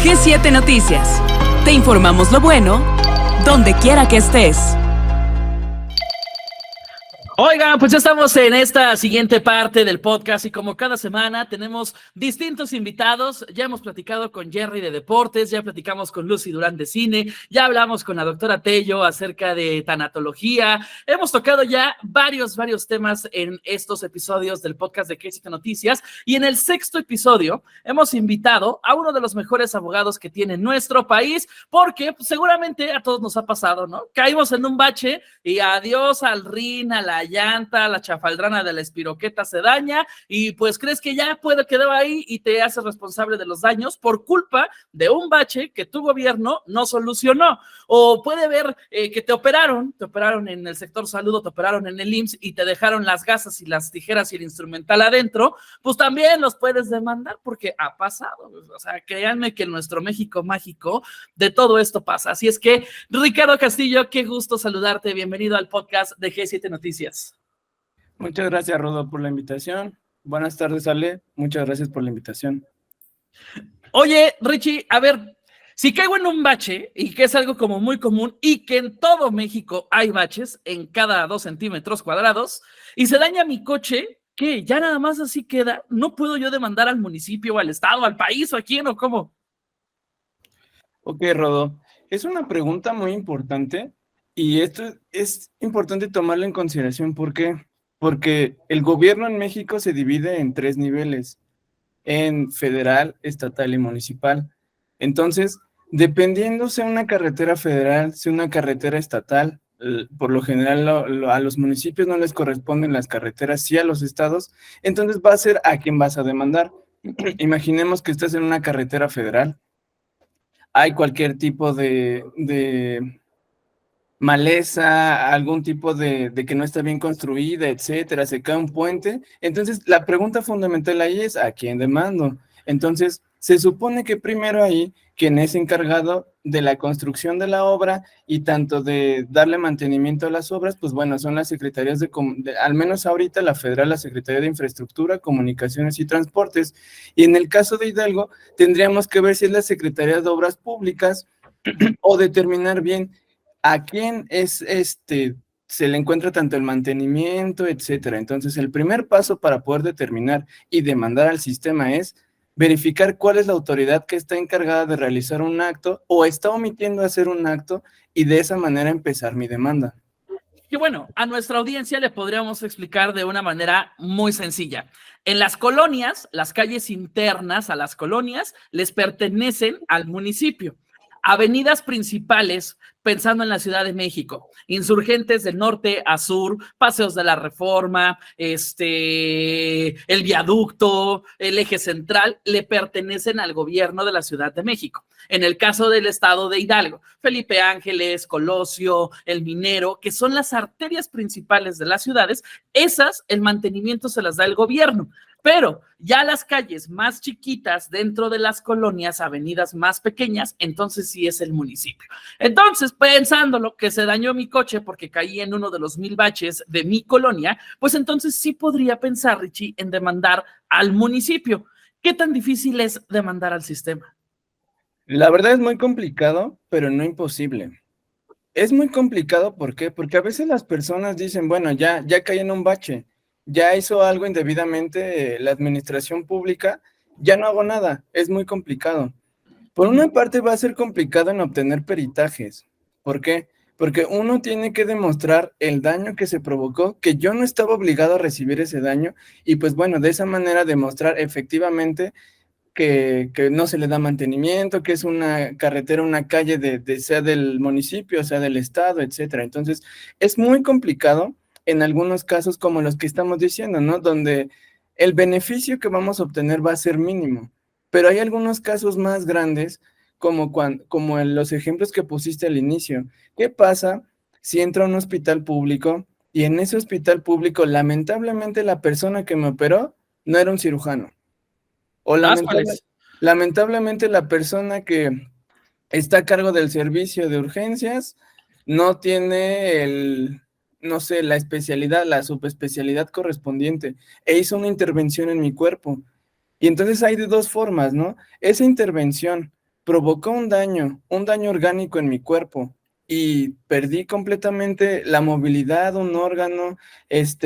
G7 Noticias. Te informamos lo bueno, donde quiera que estés. Oigan, pues ya estamos en esta siguiente parte del podcast y como cada semana tenemos distintos invitados. Ya hemos platicado con Jerry de deportes, ya platicamos con Lucy Durán de cine, ya hablamos con la doctora Tello acerca de tanatología. Hemos tocado ya varios temas en estos episodios del podcast de G7 Noticias y en el sexto episodio hemos invitado a uno de los mejores abogados que tiene nuestro país porque pues, seguramente a todos nos ha pasado, ¿no? Caímos en un bache y adiós al RIN, a la llanta, la chafaldrana de la espiroqueta se daña y pues crees que ya puede quedar ahí y te haces responsable de los daños por culpa de un bache que tu gobierno no solucionó. O puede ver que te operaron en el sector salud o te operaron en el IMSS y te dejaron las gasas y las tijeras y el instrumental adentro, pues también los puedes demandar porque ha pasado. O sea, créanme que en nuestro México mágico de todo esto pasa. Así es que, Ricardo Castillo, qué gusto saludarte. Bienvenido al podcast de G7 Noticias. Muchas gracias, Rodo, por la invitación. Buenas tardes, Ale. Muchas gracias por la invitación. Oye, Richie, a ver, si caigo en un bache, y que es algo como muy común, y que en todo México hay baches en cada 2 centímetros cuadrados, y se daña mi coche, ¿qué? ¿Ya nada más así queda? ¿No puedo yo demandar al municipio, al estado, al país, o a quién, o cómo? Ok, Rodo. Es una pregunta muy importante, y esto es importante tomarlo en consideración. ¿Por qué? Porque el gobierno en México se divide en 3 niveles, en federal, estatal y municipal. Entonces, dependiendo sea una carretera federal, sea una carretera estatal, por lo general a los municipios no les corresponden las carreteras, sí a los estados, entonces va a ser a quién vas a demandar. Imaginemos que estás en una carretera federal, hay cualquier tipo de maleza, algún tipo de que no está bien construida, etcétera, se cae un puente. Entonces, la pregunta fundamental ahí es, ¿a quién demando? Entonces, se supone que primero ahí, quien es encargado de la construcción de la obra y tanto de darle mantenimiento a las obras, pues bueno, son las secretarías al menos ahorita la federal, la Secretaría de Infraestructura, Comunicaciones y Transportes. Y en el caso de Hidalgo, tendríamos que ver si es la Secretaría de Obras Públicas o determinar bien a quién se le encuentra tanto el mantenimiento, etcétera. Entonces, el primer paso para poder determinar y demandar al sistema es verificar cuál es la autoridad que está encargada de realizar un acto o está omitiendo hacer un acto y de esa manera empezar mi demanda. Y bueno, a nuestra audiencia le podríamos explicar de una manera muy sencilla. En las colonias, las calles internas a las colonias les pertenecen al municipio. Avenidas principales, pensando en la Ciudad de México, Insurgentes de norte a sur, Paseos de la Reforma, el Viaducto, el Eje Central, le pertenecen al gobierno de la Ciudad de México. En el caso del estado de Hidalgo, Felipe Ángeles, Colosio, El Minero, que son las arterias principales de las ciudades, esas el mantenimiento se las da el gobierno. Pero ya las calles más chiquitas dentro de las colonias, avenidas más pequeñas, entonces sí es el municipio. Entonces, pensándolo que se dañó mi coche porque caí en uno de los 1000 baches de mi colonia, pues entonces sí podría pensar, Richie, en demandar al municipio. ¿Qué tan difícil es demandar al sistema? La verdad es muy complicado, pero no imposible. Es muy complicado, ¿por qué? Porque a veces las personas dicen, bueno, ya caí en un bache, ya hizo algo indebidamente la administración pública, ya no hago nada, es muy complicado. Por una parte va a ser complicado en obtener peritajes. ¿Por qué? Porque uno tiene que demostrar el daño que se provocó, que yo no estaba obligado a recibir ese daño, y pues bueno, de esa manera demostrar efectivamente que no se le da mantenimiento, que es una carretera, una calle sea del municipio, sea del estado, etcétera. Entonces, es muy complicado en algunos casos como los que estamos diciendo, ¿no? Donde el beneficio que vamos a obtener va a ser mínimo, pero hay algunos casos más grandes, como en los ejemplos que pusiste al inicio. ¿Qué pasa si entro a un hospital público y en ese hospital público, lamentablemente, la persona que me operó no era un cirujano? O lamentablemente la persona que está a cargo del servicio de urgencias no tiene no sé, la especialidad, la subespecialidad correspondiente e hizo una intervención en mi cuerpo. Y entonces hay de dos formas, ¿no? Esa intervención provocó un daño orgánico en mi cuerpo y perdí completamente la movilidad, un órgano,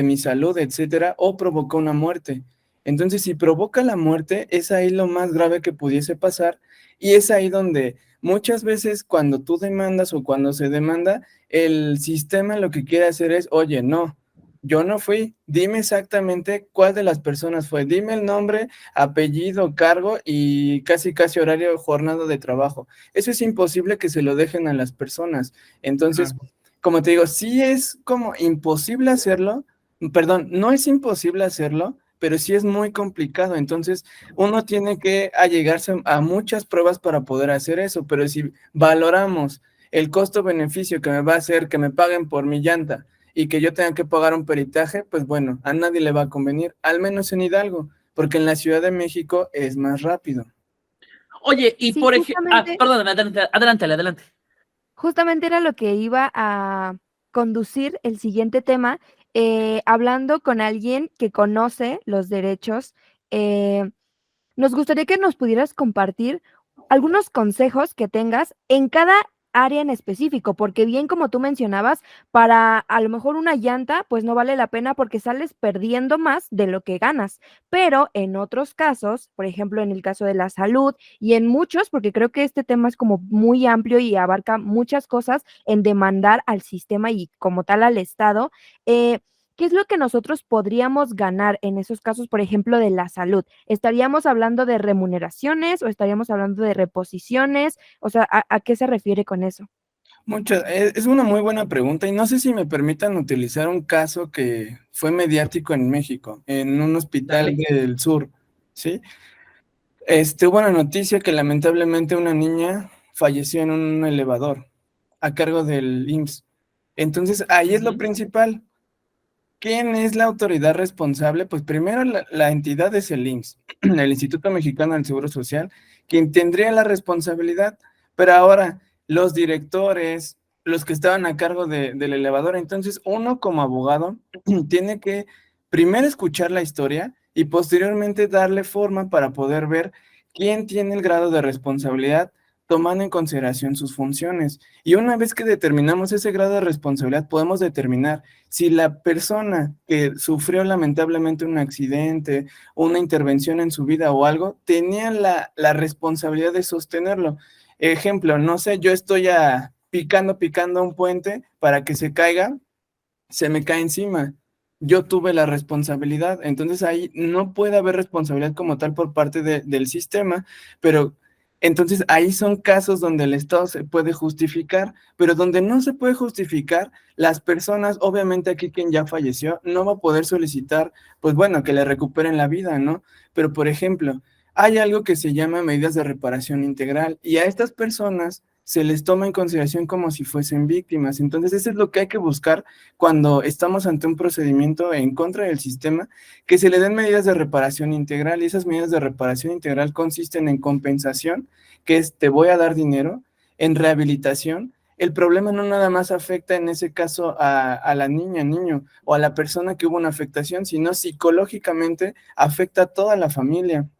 mi salud, etcétera, o provocó una muerte. Entonces, si provoca la muerte, es ahí lo más grave que pudiese pasar y es ahí donde muchas veces cuando tú demandas o cuando se demanda, el sistema lo que quiere hacer es, oye, no, yo no fui, dime exactamente cuál de las personas fue, dime el nombre, apellido, cargo y casi casi horario, jornada de trabajo. Eso es imposible que se lo dejen a las personas. Entonces, como te digo, sí es como imposible hacerlo, perdón, no es imposible hacerlo, pero sí es muy complicado. Entonces, uno tiene que allegarse a muchas pruebas para poder hacer eso, pero si valoramos el costo-beneficio que me va a hacer que me paguen por mi llanta y que yo tenga que pagar un peritaje, pues bueno, a nadie le va a convenir, al menos en Hidalgo, porque en la Ciudad de México es más rápido. Oye, y Sí, por ejemplo, perdóname, adelante. justamente era lo que iba a conducir el siguiente tema, hablando con alguien que conoce los derechos. Nos gustaría que nos pudieras compartir algunos consejos que tengas en cada área en específico, porque bien como tú mencionabas, para a lo mejor una llanta, pues no vale la pena porque sales perdiendo más de lo que ganas. Pero en otros casos, por ejemplo, en el caso de la salud y en muchos, porque creo que este tema es como muy amplio y abarca muchas cosas en demandar al sistema y como tal al Estado. eh, ¿Qué es lo que nosotros podríamos ganar en esos casos, por ejemplo, de la salud? ¿Estaríamos hablando de remuneraciones o estaríamos hablando de reposiciones? O sea, ¿a qué se refiere con eso? Es una muy buena pregunta y no sé si me permitan utilizar un caso que fue mediático en México, en un hospital Dale. del sur, ¿sí? Hubo una noticia que lamentablemente una niña falleció en un elevador a cargo del IMSS. Entonces, ahí es lo principal. ¿Quién es la autoridad responsable? Pues primero la entidad es el IMSS, el Instituto Mexicano del Seguro Social, quien tendría la responsabilidad, pero ahora los directores, los que estaban a cargo del elevador, entonces uno como abogado tiene que primero escuchar la historia y posteriormente darle forma para poder ver quién tiene el grado de responsabilidad tomando en consideración sus funciones. Y una vez que determinamos ese grado de responsabilidad, podemos determinar si la persona que sufrió lamentablemente un accidente, una intervención en su vida o algo, tenía la responsabilidad de sostenerlo. Ejemplo, no sé, yo estoy picando un puente para que se caiga, se me cae encima. Yo tuve la responsabilidad, entonces ahí no puede haber responsabilidad como tal por parte del sistema, pero entonces ahí son casos donde el Estado se puede justificar, pero donde no se puede justificar, las personas, obviamente aquí quien ya falleció, no va a poder solicitar, pues bueno, que le recuperen la vida, ¿no? Pero por ejemplo, hay algo que se llama medidas de reparación integral y a estas personas se les toma en consideración como si fuesen víctimas. Entonces, eso es lo que hay que buscar cuando estamos ante un procedimiento en contra del sistema, que se le den medidas de reparación integral, y esas medidas de reparación integral consisten en compensación, que es te voy a dar dinero, en rehabilitación. El problema no nada más afecta en ese caso a la niña, niño o a la persona que hubo una afectación, sino psicológicamente afecta a toda la familia.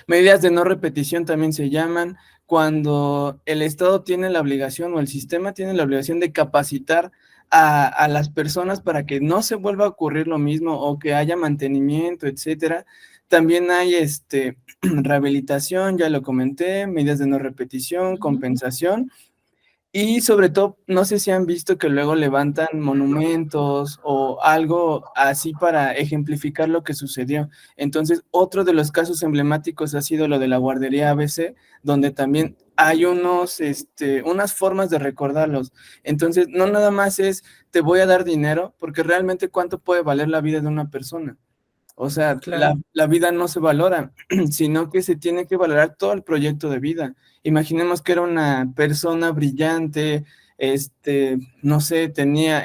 Medidas de no repetición también se llaman cuando el Estado tiene la obligación o el sistema tiene la obligación de capacitar a las personas para que no se vuelva a ocurrir lo mismo o que haya mantenimiento, etcétera. También hay rehabilitación, ya lo comenté, medidas de no repetición, compensación. Y sobre todo, no sé si han visto que luego levantan monumentos o algo así para ejemplificar lo que sucedió. Entonces, otro de los casos emblemáticos ha sido lo de la guardería ABC, donde también hay unas formas de recordarlos. Entonces, no nada más es te voy a dar dinero, porque realmente cuánto puede valer la vida de una persona. O sea, Claro. la vida no se valora, sino que se tiene que valorar todo el proyecto de vida. Imaginemos que era una persona brillante, no sé,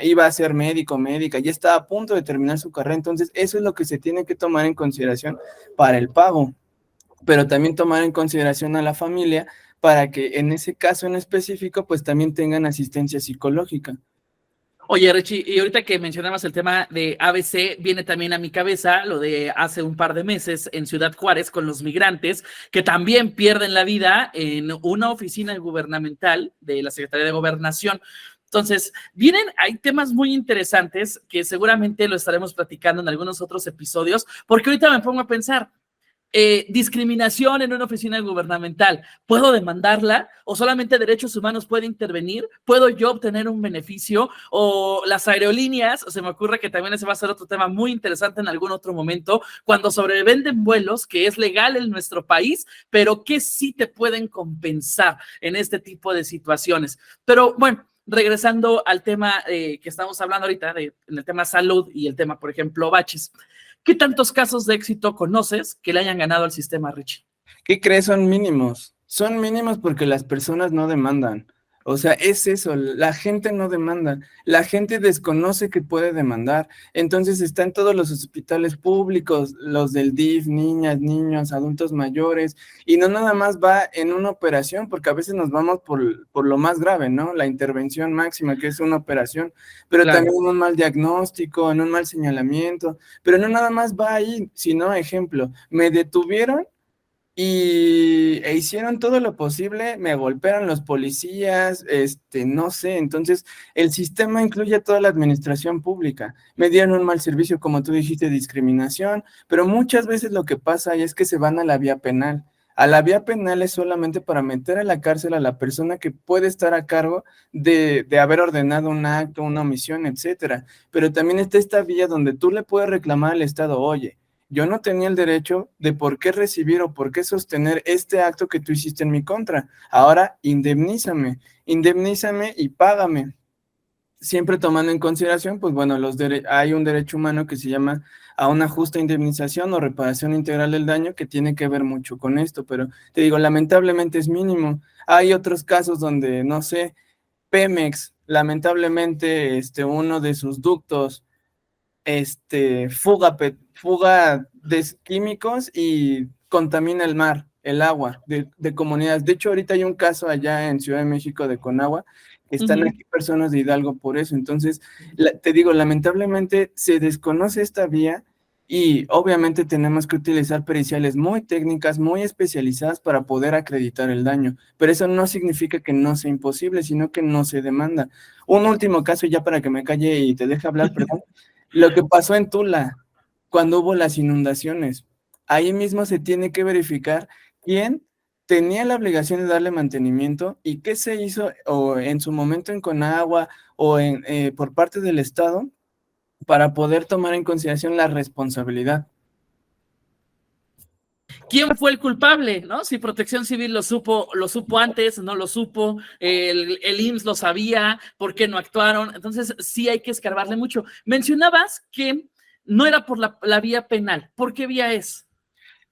iba a ser médico, médica, ya estaba a punto de terminar su carrera. Entonces, eso es lo que se tiene que tomar en consideración para el pago, pero también tomar en consideración a la familia para que en ese caso en específico, pues también tengan asistencia psicológica. Oye, Richie, y ahorita que mencionabas el tema de ABC, viene también a mi cabeza lo de hace un par de meses en Ciudad Juárez con los migrantes que también pierden la vida en una oficina gubernamental de la Secretaría de Gobernación. Entonces, hay temas muy interesantes que seguramente lo estaremos platicando en algunos otros episodios, porque ahorita me pongo a pensar, discriminación en una oficina gubernamental, ¿puedo demandarla? ¿O solamente derechos humanos puede intervenir? ¿Puedo yo obtener un beneficio? ¿O las aerolíneas? Se me ocurre que también ese va a ser otro tema muy interesante en algún otro momento, cuando sobrevenden vuelos, que es legal en nuestro país, pero que sí te pueden compensar en este tipo de situaciones. Pero bueno, regresando al tema que estamos hablando ahorita, en el tema salud y el tema, por ejemplo, baches. ¿Qué tantos casos de éxito conoces que le hayan ganado al sistema, Richie? ¿Qué crees? Son mínimos porque las personas no demandan. O sea, es eso, la gente no demanda, la gente desconoce que puede demandar. Entonces está en todos los hospitales públicos, los del DIF, niñas, niños, adultos mayores, y no nada más va en una operación, porque a veces nos vamos por lo más grave, ¿no? La intervención máxima, que es una operación, pero Claro. también en un mal diagnóstico, en un mal señalamiento, pero no nada más va ahí, sino, ejemplo, me detuvieron e hicieron todo lo posible, me golpearon los policías, no sé, entonces el sistema incluye a toda la administración pública, me dieron un mal servicio, como tú dijiste, discriminación, pero muchas veces lo que pasa ahí es que se van a la vía penal. A la vía penal es solamente para meter a la cárcel a la persona que puede estar a cargo de haber ordenado un acto, una omisión, etcétera, pero también está esta vía donde tú le puedes reclamar al Estado, oye, yo no tenía el derecho de por qué recibir o por qué sostener este acto que tú hiciste en mi contra. Ahora, indemnízame y págame. Siempre tomando en consideración, pues bueno, hay un derecho humano que se llama a una justa indemnización o reparación integral del daño que tiene que ver mucho con esto, pero te digo, lamentablemente es mínimo. Hay otros casos donde, no sé, Pemex, lamentablemente, uno de sus ductos fuga de químicos y contamina el mar, el agua de comunidades. De hecho, ahorita hay un caso allá en Ciudad de México de Conagua, que están aquí personas de Hidalgo por eso. Entonces, te digo, lamentablemente se desconoce esta vía y obviamente tenemos que utilizar periciales muy técnicas, muy especializadas para poder acreditar el daño, pero eso no significa que no sea imposible, sino que no se demanda. Un último caso, ya para que me calle y te deje hablar, perdón. Lo que pasó en Tula, cuando hubo las inundaciones, ahí mismo se tiene que verificar quién tenía la obligación de darle mantenimiento y qué se hizo o en su momento en Conagua o por parte del Estado para poder tomar en consideración la responsabilidad. ¿Quién fue el culpable? ¿No? Si Protección Civil lo supo antes, no lo supo, el IMSS lo sabía, ¿por qué no actuaron? Entonces sí hay que escarbarle mucho. Mencionabas que no era por la vía penal. ¿Por qué vía es?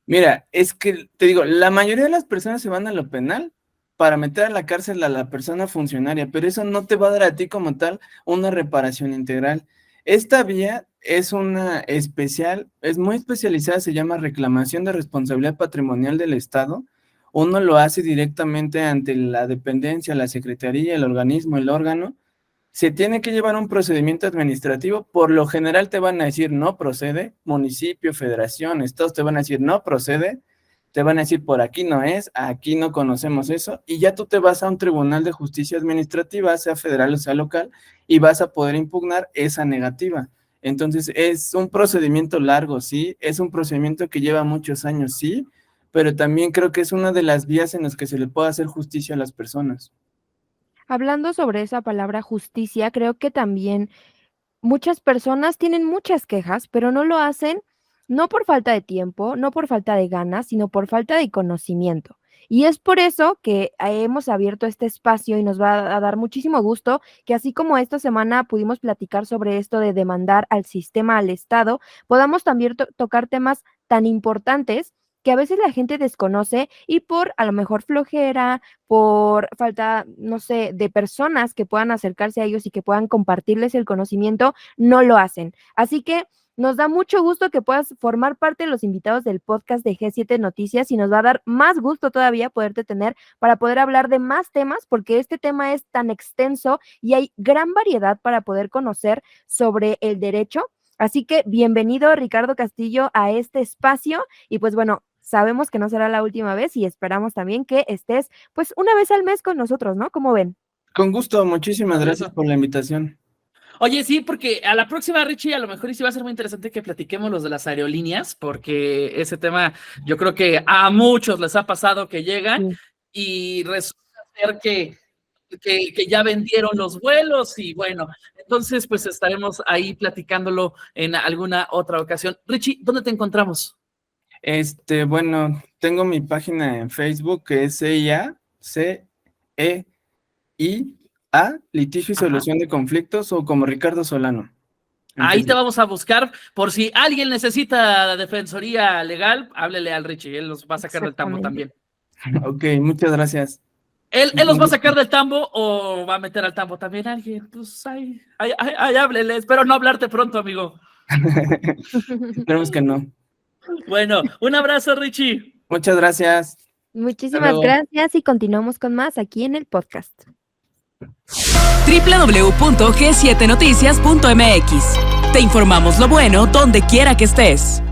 Mira, es que te digo, la mayoría de las personas se van a lo penal para meter a la cárcel a la persona funcionaria, pero eso no te va a dar a ti como tal una reparación integral. Esta vía es es muy especializada, se llama reclamación de responsabilidad patrimonial del Estado. Uno lo hace directamente ante la dependencia, la secretaría, el organismo, el órgano. Se tiene que llevar un procedimiento administrativo, por lo general te van a decir no procede, municipio, federación, estados te van a decir no procede, te van a decir por aquí no es, aquí no conocemos eso, y ya tú te vas a un tribunal de justicia administrativa, sea federal o sea local, y vas a poder impugnar esa negativa. Entonces es un procedimiento largo, sí, es un procedimiento que lleva muchos años, sí, pero también creo que es una de las vías en las que se le puede hacer justicia a las personas. Hablando sobre esa palabra justicia, creo que también muchas personas tienen muchas quejas, pero no lo hacen no por falta de tiempo, no por falta de ganas, sino por falta de conocimiento. Y es por eso que hemos abierto este espacio y nos va a dar muchísimo gusto que así como esta semana pudimos platicar sobre esto de demandar al sistema, al Estado, podamos también tocar temas tan importantes que a veces la gente desconoce y por a lo mejor flojera, por falta, no sé, de personas que puedan acercarse a ellos y que puedan compartirles el conocimiento, no lo hacen. Así que Nos da mucho gusto que puedas formar parte de los invitados del podcast de G7 Noticias y nos va a dar más gusto todavía poderte tener para poder hablar de más temas, porque este tema es tan extenso y hay gran variedad para poder conocer sobre el derecho. Así que bienvenido, Ricardo Castillo, a este espacio y pues bueno, sabemos que no será la última vez y esperamos también que estés pues una vez al mes con nosotros, ¿no? ¿Cómo ven? Con gusto, muchísimas gracias por la invitación. Oye, sí, porque a la próxima, Richie, a lo mejor sí va a ser muy interesante que platiquemos los de las aerolíneas, porque ese tema yo creo que a muchos les ha pasado que llegan y resulta ser que ya vendieron los vuelos y bueno, entonces pues estaremos ahí platicándolo en alguna otra ocasión. Richie, ¿dónde te encontramos? Bueno, tengo mi página en Facebook que es CEIA, Litigio y Solución de Conflictos, o como Ricardo Solano. Ahí te vamos a buscar, por si alguien necesita defensoría legal, háblele al Richie, él los va a sacar del tambo también. Ok, muchas gracias. ¿Él los va a sacar del tambo o va a meter al tambo también alguien? Pues ahí háblele, espero no hablarte pronto, amigo. Esperemos que no. Bueno, un abrazo, Richie. Muchas gracias. Muchísimas gracias y continuamos con más aquí en el podcast. www.g7noticias.mx. Te informamos lo bueno donde quiera que estés.